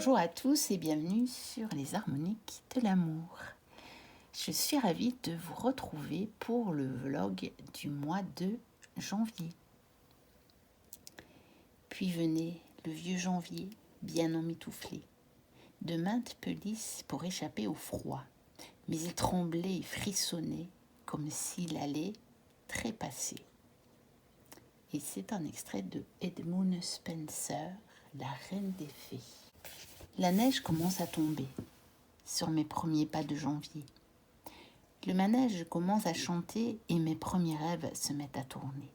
Bonjour à tous et bienvenue sur les harmoniques de l'amour. Je suis ravie de vous retrouver pour le vlog du mois de janvier. Puis venait le vieux janvier, bien emmitouflé, de maintes pelisses pour échapper au froid, mais il tremblait et frissonnait comme s'il allait trépasser. Et c'est un extrait de Edmund Spenser, La Reine des Fées. La neige commence à tomber sur mes premiers pas de janvier. Le manège commence à chanter et mes premiers rêves se mettent à tourner.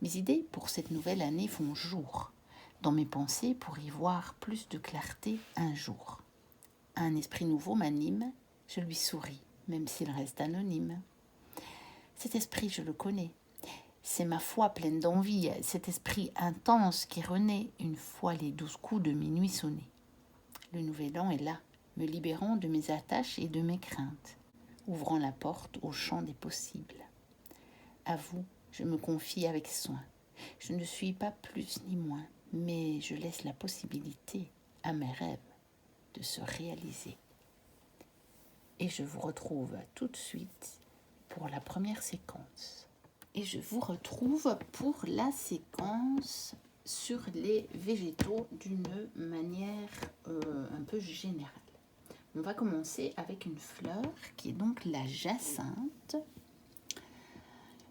Mes idées pour cette nouvelle année font jour dans mes pensées pour y voir plus de clarté un jour. Un esprit nouveau m'anime, je lui souris, même s'il reste anonyme. Cet esprit, je le connais. C'est ma foi pleine d'envie, cet esprit intense qui renaît une fois les 12 coups de minuit sonnés. Le nouvel an est là, me libérant de mes attaches et de mes craintes, ouvrant la porte au champ des possibles. À vous, je me confie avec soin. Je ne suis pas plus ni moins, mais je laisse la possibilité à mes rêves de se réaliser. Et je vous retrouve tout de suite pour la première séquence. Et je vous retrouve pour la séquence sur les végétaux d'une manière un peu générale. On va commencer avec une fleur qui est donc la jacinthe.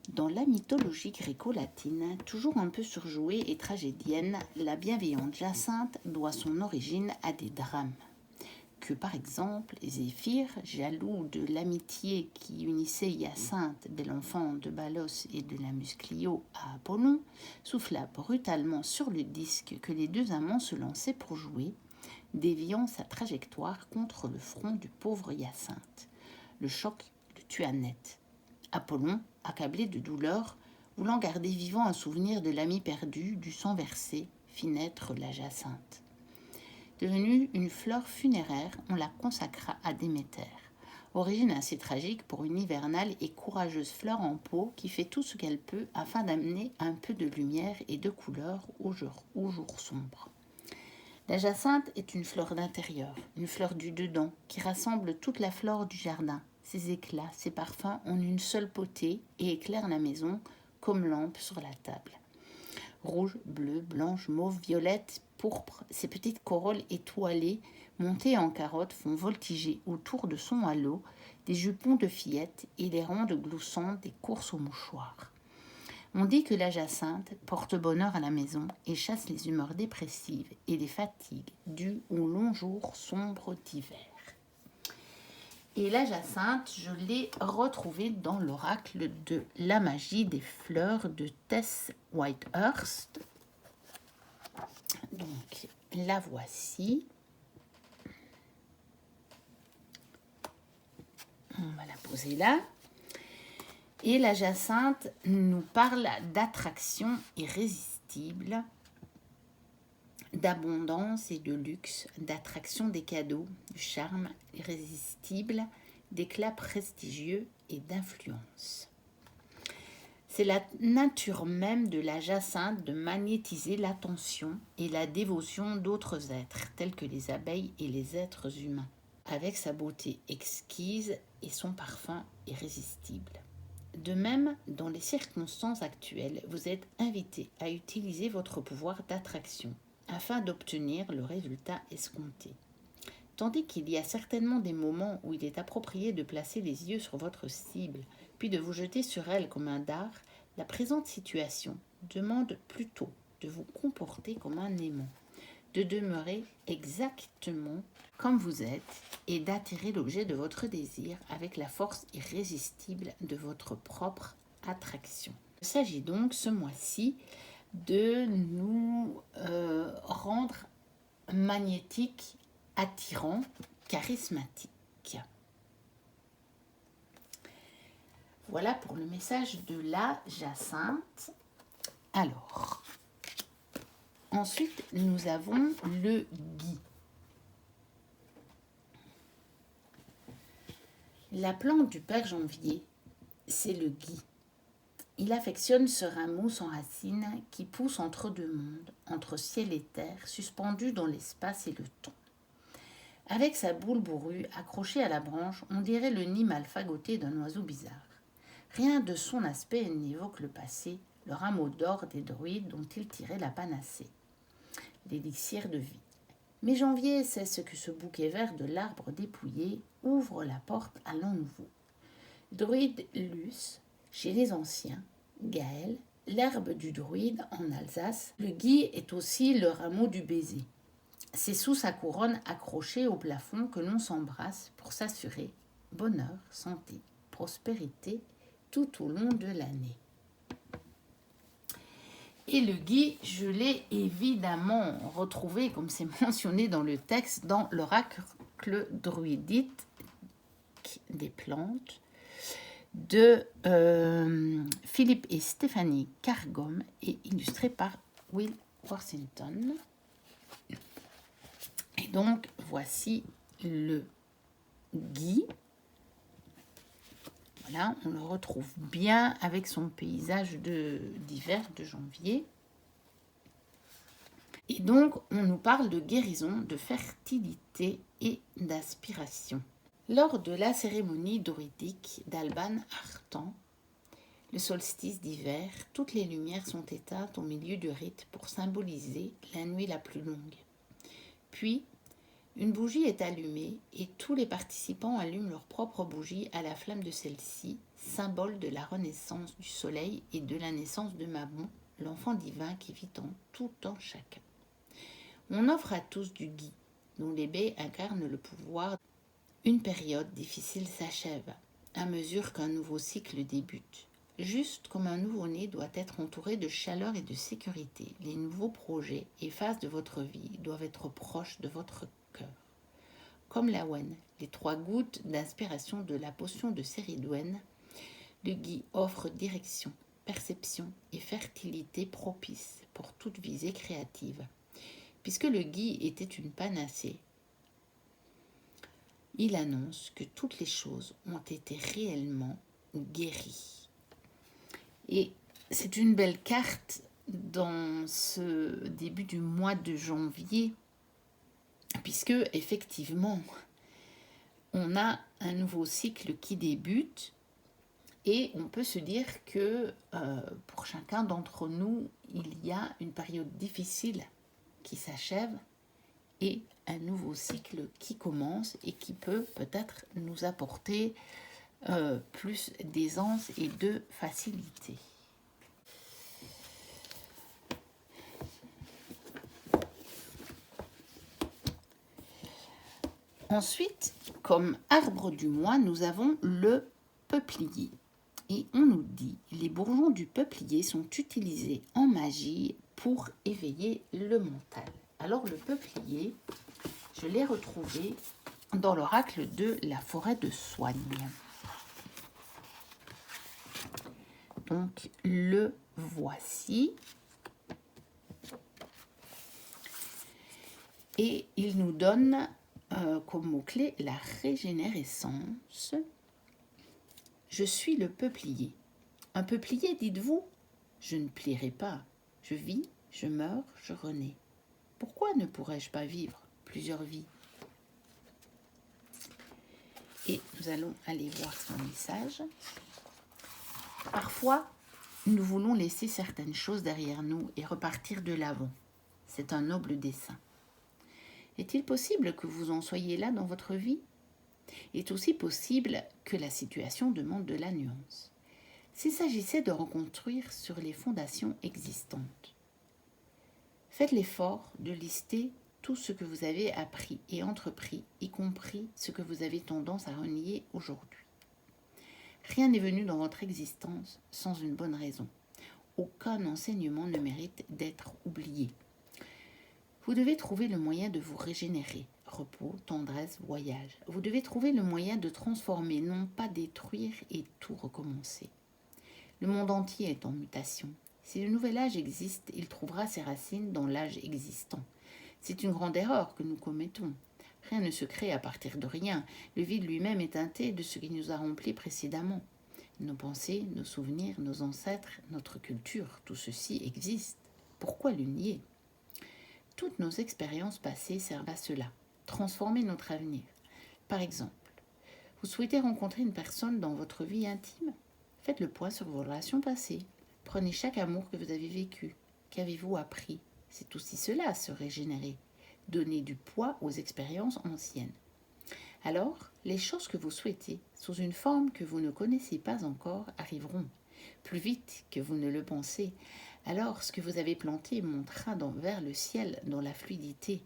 Dans la mythologie gréco-latine, toujours un peu surjouée et tragédienne, la bienveillante Jacinthe doit son origine à des drames. Que par exemple, Zéphyr, jaloux de l'amitié qui unissait Hyacinthe, bel enfant de Balos et de la Musclio, à Apollon, souffla brutalement sur le disque que les deux amants se lançaient pour jouer, déviant sa trajectoire contre le front du pauvre Hyacinthe. Le choc le tua net. Apollon, accablé de douleur, voulant garder vivant un souvenir de l'ami perdu, du sang versé, fit naître la Jacinthe. Devenue une fleur funéraire, on la consacra à Déméter. Origine assez tragique pour une hivernale et courageuse fleur en pot qui fait tout ce qu'elle peut afin d'amener un peu de lumière et de couleur au jour sombre. La jacinthe est une fleur d'intérieur, une fleur du dedans qui rassemble toute la flore du jardin. Ses éclats, ses parfums ont une seule potée et éclairent la maison comme lampe sur la table. Rouge, bleu, blanche, mauve, violette, pourpre, ses petites corolles étoilées, montées en carotte, font voltiger autour de son halo des jupons de fillettes et les rondes gloussantes des courses aux mouchoirs. On dit que la jacinthe porte bonheur à la maison et chasse les humeurs dépressives et les fatigues dues aux longs jours sombres d'hiver. Et la jacinthe, je l'ai retrouvée dans l'oracle de la magie des fleurs de Tess Whitehurst. Donc, la voici. On va la poser là. Et la jacinthe nous parle d'attraction irrésistible, d'abondance et de luxe, d'attraction des cadeaux, du charme irrésistible, d'éclat prestigieux et d'influence. C'est la nature même de la jacinthe de magnétiser l'attention et la dévotion d'autres êtres, tels que les abeilles et les êtres humains, avec sa beauté exquise et son parfum irrésistible. De même, dans les circonstances actuelles, vous êtes invité à utiliser votre pouvoir d'attraction afin d'obtenir le résultat escompté. Tandis qu'il y a certainement des moments où il est approprié de placer les yeux sur votre cible, puis de vous jeter sur elle comme un dard, la présente situation demande plutôt de vous comporter comme un aimant, de demeurer exactement comme vous êtes et d'attirer l'objet de votre désir avec la force irrésistible de votre propre attraction. Il s'agit donc ce mois-ci de nous rendre magnétiques, attirants, charismatiques. Voilà pour le message de la jacinthe. Alors, ensuite, nous avons le gui. La plante du père Janvier, c'est le gui. Il affectionne ce rameau sans racines qui pousse entre deux mondes, entre ciel et terre, suspendu dans l'espace et le temps. Avec sa boule bourrue accrochée à la branche, on dirait le nid mal fagoté d'un oiseau bizarre. Rien de son aspect n'évoque le passé, le rameau d'or des druides dont il tirait la panacée, l'élixir de vie. Mais janvier sait ce que ce bouquet vert de l'arbre dépouillé ouvre la porte à l'an nouveau. Druide Luce, chez les anciens, Gaël, l'herbe du druide en Alsace, le gui est aussi le rameau du baiser. C'est sous sa couronne accrochée au plafond que l'on s'embrasse pour s'assurer bonheur, santé, prospérité tout au long de l'année. Et le gui, je l'ai évidemment retrouvé, comme c'est mentionné dans le texte, dans l'oracle druidique des plantes de Philippe et Stéphanie Cargom et illustré par Will Worthington. Et donc, voici le gui. Voilà, on le retrouve bien avec son paysage d'hiver de janvier. Et donc, on nous parle de guérison, de fertilité et d'aspiration. Lors de la cérémonie druidique d'Alban Artan, le solstice d'hiver, toutes les lumières sont éteintes au milieu du rite pour symboliser la nuit la plus longue. Puis, une bougie est allumée et tous les participants allument leur propre bougie à la flamme de celle-ci, symbole de la renaissance du soleil et de la naissance de Mammon, l'enfant divin qui vit tout en chacun. On offre à tous du gui, dont les baies incarnent le pouvoir. Une période difficile s'achève, à mesure qu'un nouveau cycle débute. Juste comme un nouveau-né doit être entouré de chaleur et de sécurité, les nouveaux projets et phases de votre vie doivent être proches de votre cœur. Comme l'Awen, les 3 gouttes d'inspiration de la potion de Céridwen, le gui offre direction, perception et fertilité propice pour toute visée créative. Puisque le gui était une panacée, il annonce que toutes les choses ont été réellement guéries. Et c'est une belle carte dans ce début du mois de janvier, puisque effectivement, on a un nouveau cycle qui débute et on peut se dire que pour chacun d'entre nous, il y a une période difficile qui s'achève et un nouveau cycle qui commence et qui peut peut-être nous apporter plus d'aisance et de facilité. Ensuite, comme arbre du mois, nous avons le peuplier. Et on nous dit, les bourgeons du peuplier sont utilisés en magie pour éveiller le mental. Alors le peuplier, je l'ai retrouvé dans l'oracle de la forêt de Soigne. Donc le voici. Et il nous donne comme mot-clé la régénérescence. Je suis le peuplier. Un peuplier, dites-vous? Je ne plierai pas. Je vis, je meurs, je renais. Pourquoi ne pourrais-je pas vivre plusieurs vies? Et nous allons aller voir son message. Parfois, nous voulons laisser certaines choses derrière nous et repartir de l'avant. C'est un noble dessein. Est-il possible que vous en soyez là dans votre vie? Il est aussi possible que la situation demande de la nuance. S'il s'agissait de reconstruire sur les fondations existantes, faites l'effort de lister tout ce que vous avez appris et entrepris, y compris ce que vous avez tendance à renier aujourd'hui. Rien n'est venu dans votre existence sans une bonne raison. Aucun enseignement ne mérite d'être oublié. Vous devez trouver le moyen de vous régénérer. Repos, tendresse, voyage. Vous devez trouver le moyen de transformer, non pas détruire et tout recommencer. Le monde entier est en mutation. Si le nouvel âge existe, il trouvera ses racines dans l'âge existant. C'est une grande erreur que nous commettons. Rien ne se crée à partir de rien. Le vide lui-même est teinté de ce qui nous a remplis précédemment. Nos pensées, nos souvenirs, nos ancêtres, notre culture, tout ceci existe. Pourquoi le nier? Toutes nos expériences passées servent à cela. transformer notre avenir. Par exemple, vous souhaitez rencontrer une personne dans votre vie intime? Faites le point sur vos relations passées. Prenez chaque amour que vous avez vécu. Qu'avez-vous appris? C'est aussi cela, se régénérer. Donner du poids aux expériences anciennes. Alors, les choses que vous souhaitez, sous une forme que vous ne connaissez pas encore, arriveront, plus vite que vous ne le pensez. Alors, ce que vous avez planté montera vers le ciel dans la fluidité.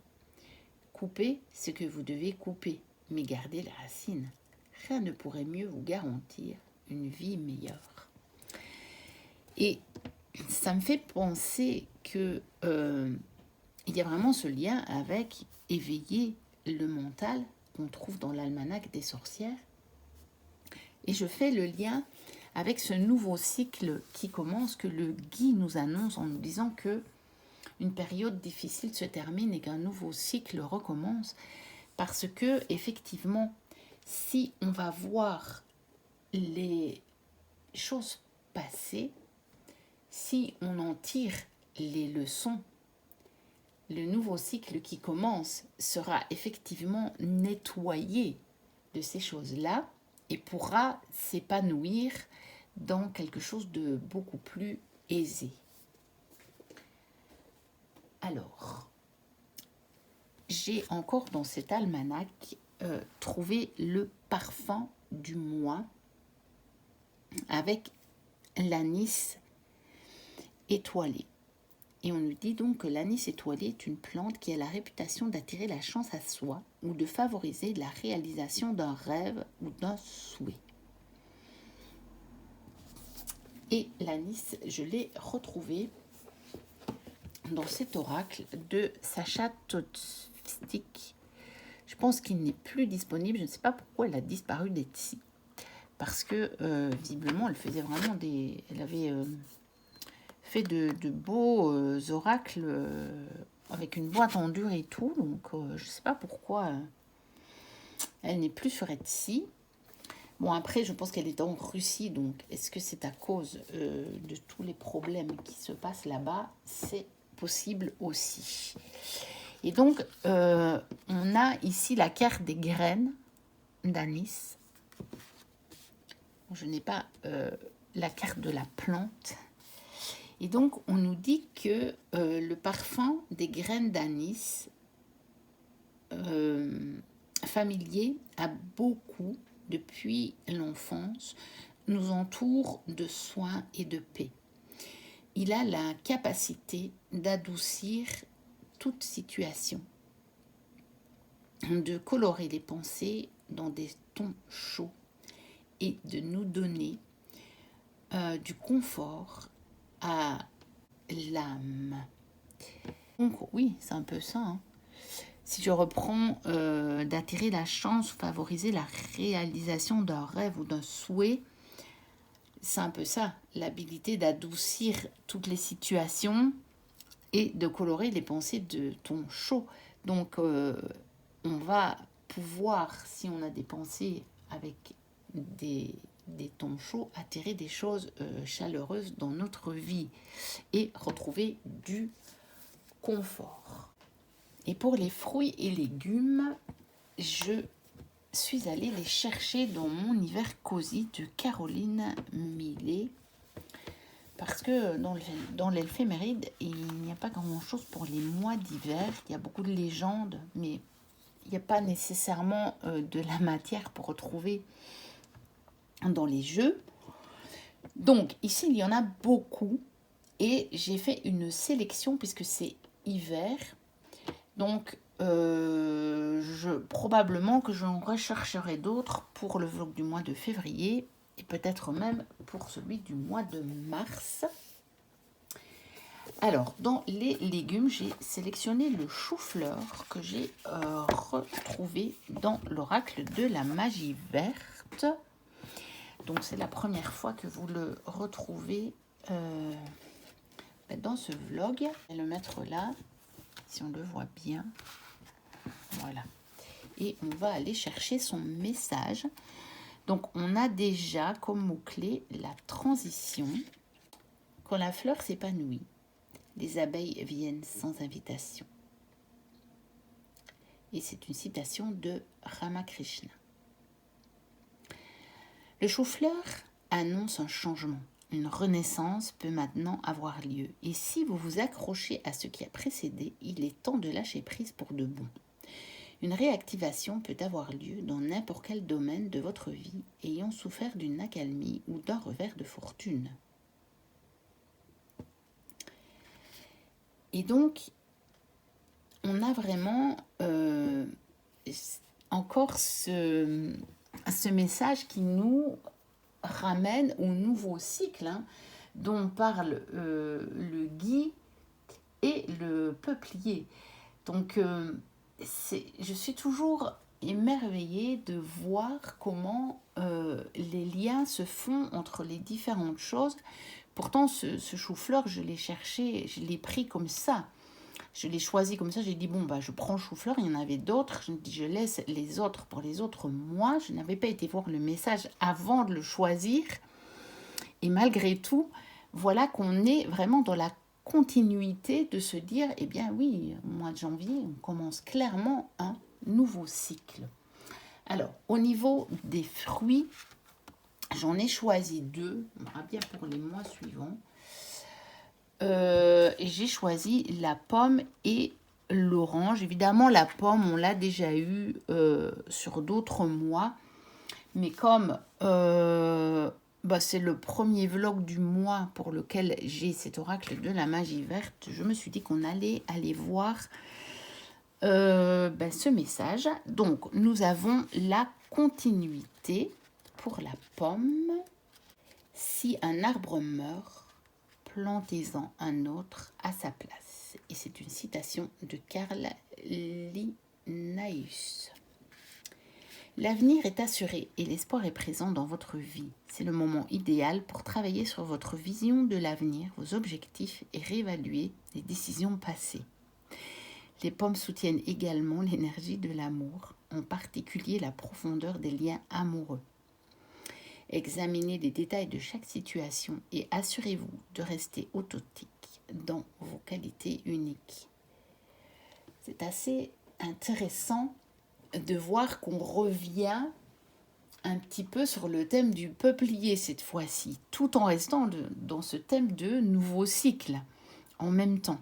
Coupez ce que vous devez couper, mais gardez la racine. Rien ne pourrait mieux vous garantir une vie meilleure. Et ça me fait penser que il y a vraiment ce lien avec éveiller le mental qu'on trouve dans l'almanach des sorcières. Et je fais le lien avec ce nouveau cycle qui commence, que le Guy nous annonce en nous disant que une période difficile se termine et qu'un nouveau cycle recommence. Parce que, effectivement, si on va voir les choses passées, si on en tire les leçons, le nouveau cycle qui commence sera effectivement nettoyé de ces choses-là et pourra s'épanouir dans quelque chose de beaucoup plus aisé. Alors, j'ai encore dans cet almanach trouvé le parfum du mois avec l'anis étoilé. Et on nous dit donc que l'anis étoilé est une plante qui a la réputation d'attirer la chance à soi ou de favoriser la réalisation d'un rêve ou d'un souhait. Et l'anis, je l'ai retrouvé dans cet oracle de Sacha Totstik. Je pense qu'il n'est plus disponible. Je ne sais pas pourquoi elle a disparu d'Etsy. Parce que visiblement, elle faisait vraiment des... Elle avait fait de beaux oracles avec une boîte en dur et tout. Donc, je ne sais pas pourquoi elle n'est plus sur Etsy. Bon, après, je pense qu'elle est en Russie. Donc, est-ce que c'est à cause de tous les problèmes qui se passent là-bas? C'est possible aussi. Et donc, on a ici la carte des graines d'anis. Je n'ai pas la carte de la plante. Et donc, on nous dit que le parfum des graines d'anis familier a beaucoup, depuis l'enfance, nous entoure de soins et de paix. Il a la capacité d'adoucir toute situation, de colorer les pensées dans des tons chauds et de nous donner du confort à l'âme. Donc oui, c'est un peu ça. Hein. Si je reprends d'attirer la chance, favoriser la réalisation d'un rêve ou d'un souhait, c'est un peu ça, l'habilité d'adoucir toutes les situations et de colorer les pensées de ton chaud. Donc, on va pouvoir, si on a des pensées avec des tons chauds, attirer des choses chaleureuses dans notre vie et retrouver du confort. Et pour les fruits et légumes, je suis allée les chercher dans mon hiver cosy de Caroline Millet. Parce que dans l'éphéméride, il n'y a pas grand-chose pour les mois d'hiver. Il y a beaucoup de légendes, mais il n'y a pas nécessairement de la matière pour retrouver dans les jeux. Donc, ici, il y en a beaucoup. Et j'ai fait une sélection puisque c'est hiver. Donc, probablement que j'en rechercherai d'autres pour le vlog du mois de février et peut-être même pour celui du mois de mars. Alors, dans les légumes, j'ai sélectionné le chou-fleur que j'ai retrouvé dans l'oracle de la magie verte. Donc, c'est la première fois que vous le retrouvez dans ce vlog. Je vais le mettre là, si on le voit bien. Voilà. Et on va aller chercher son message. Donc, on a déjà comme mot-clé la transition. Quand la fleur s'épanouit, les abeilles viennent sans invitation. Et c'est une citation de Ramakrishna. Le chou-fleur annonce un changement. Une renaissance peut maintenant avoir lieu. Et si vous vous accrochez à ce qui a précédé, il est temps de lâcher prise pour de bon. Une réactivation peut avoir lieu dans n'importe quel domaine de votre vie ayant souffert d'une accalmie ou d'un revers de fortune. Et donc, on a vraiment encore ce message qui nous ramène au nouveau cycle dont parle le gui et le peuplier. Donc, je suis toujours émerveillée de voir comment les liens se font entre les différentes choses. Pourtant, ce chou-fleur, je l'ai cherché, je l'ai pris comme ça. Je l'ai choisi comme ça, j'ai dit, bon, je prends le chou-fleur, il y en avait d'autres, je laisse les autres pour les autres mois. Je n'avais pas été voir le message avant de le choisir. Et malgré tout, voilà qu'on est vraiment dans la continuité de se dire, eh bien oui, au mois de janvier, on commence clairement un nouveau cycle. Alors, au niveau des fruits, j'en ai choisi 2, on verra bien pour les mois suivants. Et j'ai choisi la pomme et l'orange. Évidemment, la pomme, on l'a déjà eu sur d'autres mois. Mais comme c'est le premier vlog du mois pour lequel j'ai cet oracle de la magie verte, je me suis dit qu'on allait aller voir ce message. Donc, nous avons la continuité pour la pomme. Si un arbre meurt, plantez-en un autre à sa place. Et c'est une citation de Carl Linnaeus. L'avenir est assuré et l'espoir est présent dans votre vie. C'est le moment idéal pour travailler sur votre vision de l'avenir, vos objectifs et réévaluer les décisions passées. Les pommes soutiennent également l'énergie de l'amour, en particulier la profondeur des liens amoureux. Examinez les détails de chaque situation et assurez-vous de rester authentique dans vos qualités uniques. C'est assez intéressant de voir qu'on revient un petit peu sur le thème du peuplier cette fois-ci, tout en restant dans ce thème de nouveau cycle en même temps.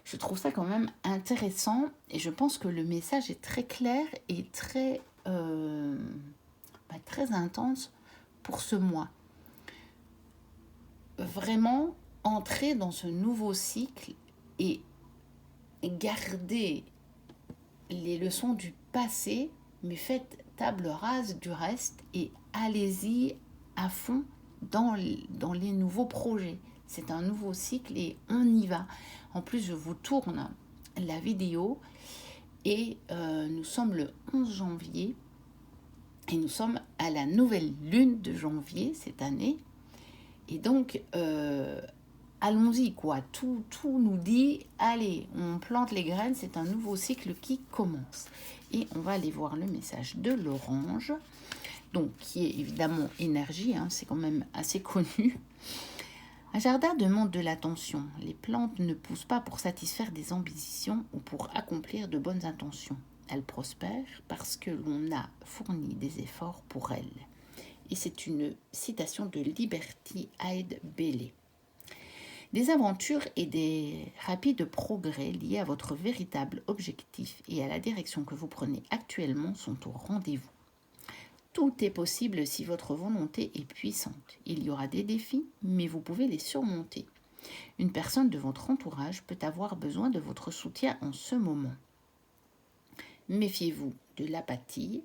Je trouve ça quand même intéressant et je pense que le message est très clair et très intense pour ce mois. Vraiment entrer dans ce nouveau cycle et garder les leçons du passé, mais faites table rase du reste et allez-y à fond dans les nouveaux projets. C'est un nouveau cycle et on y va. En plus, je vous tourne la vidéo et nous sommes le 11 janvier et nous sommes à la nouvelle lune de janvier cette année. Et donc, allons-y, quoi. Tout nous dit, allez, on plante les graines, c'est un nouveau cycle qui commence. Et on va aller voir le message de l'orange, donc qui est évidemment énergie, c'est quand même assez connu. Un jardin demande de l'attention. Les plantes ne poussent pas pour satisfaire des ambitions ou pour accomplir de bonnes intentions. Elles prospèrent parce que l'on a fourni des efforts pour elles. Et c'est une citation de Liberty Hyde Bailey. Des aventures et des rapides progrès liés à votre véritable objectif et à la direction que vous prenez actuellement sont au rendez-vous. Tout est possible si votre volonté est puissante. Il y aura des défis, mais vous pouvez les surmonter. Une personne de votre entourage peut avoir besoin de votre soutien en ce moment. Méfiez-vous de l'apathie,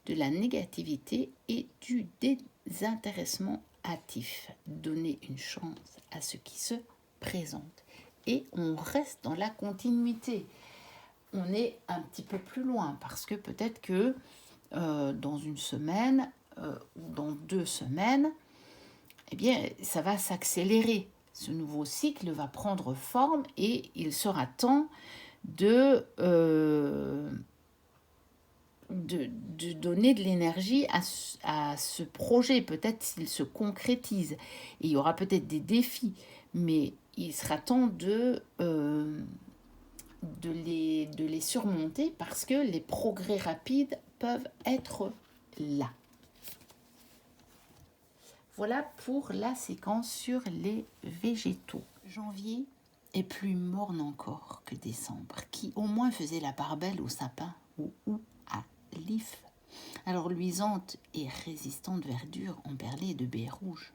de la négativité et du désintéressement hâtif. Donnez une chance à ce qui se présente. Et on reste dans la continuité. On est un petit peu plus loin parce que peut-être que dans une semaine ou dans 2 semaines, eh bien, ça va s'accélérer. Ce nouveau cycle va prendre forme et il sera temps de donner de l'énergie à ce projet, peut-être s'il se concrétise. Et il y aura peut-être des défis, mais il sera temps de de les surmonter parce que les progrès rapides peuvent être là. Voilà pour la séquence sur les végétaux. Janvier est plus morne encore que décembre, qui au moins faisait la part belle au sapin ou à l'if. Alors luisante et résistante verdure emperlée de baies rouges.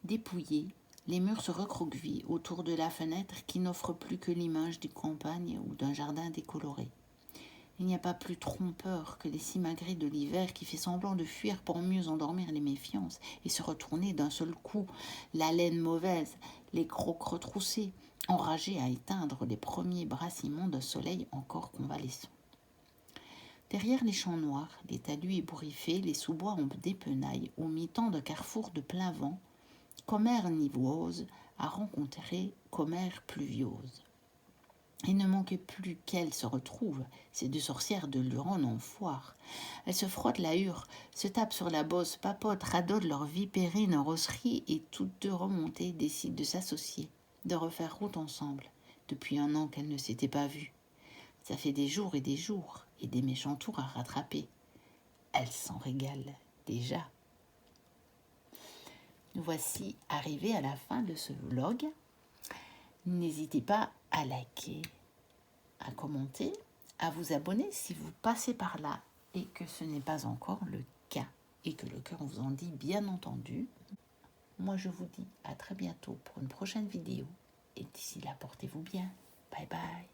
Dépouillés, les murs se recroquevillent autour de la fenêtre qui n'offre plus que l'image d'une campagne ou d'un jardin décoloré. Il n'y a pas plus trompeur que les simagrées de l'hiver qui fait semblant de fuir pour mieux endormir les méfiances et se retourner d'un seul coup, la laine mauvaise, les crocs retroussés, enragés à éteindre les premiers brassillements d'un soleil encore convalescent. Derrière les champs noirs, les talus ébouriffés, les sous-bois en dépenaille, au mi-temps d'un carrefour de plein vent, commère niveauuse a rencontré commère pluviose. Il ne manquait plus qu'elles se retrouvent, ces deux sorcières de Luron en foire. Elles se frottent la hure, se tapent sur la bosse, papotent, radodent leur vipérine rosserie et toutes deux remontées décident de s'associer, de refaire route ensemble. Depuis 1 an qu'elles ne s'étaient pas vues. Ça fait des jours et des méchants tours à rattraper. Elles s'en régalent déjà. Nous voici arrivés à la fin de ce vlog. N'hésitez pas à liker, à commenter, à vous abonner si vous passez par là et que ce n'est pas encore le cas et que le cœur vous en dit bien entendu. Moi je vous dis à très bientôt pour une prochaine vidéo et d'ici là portez-vous bien. Bye bye.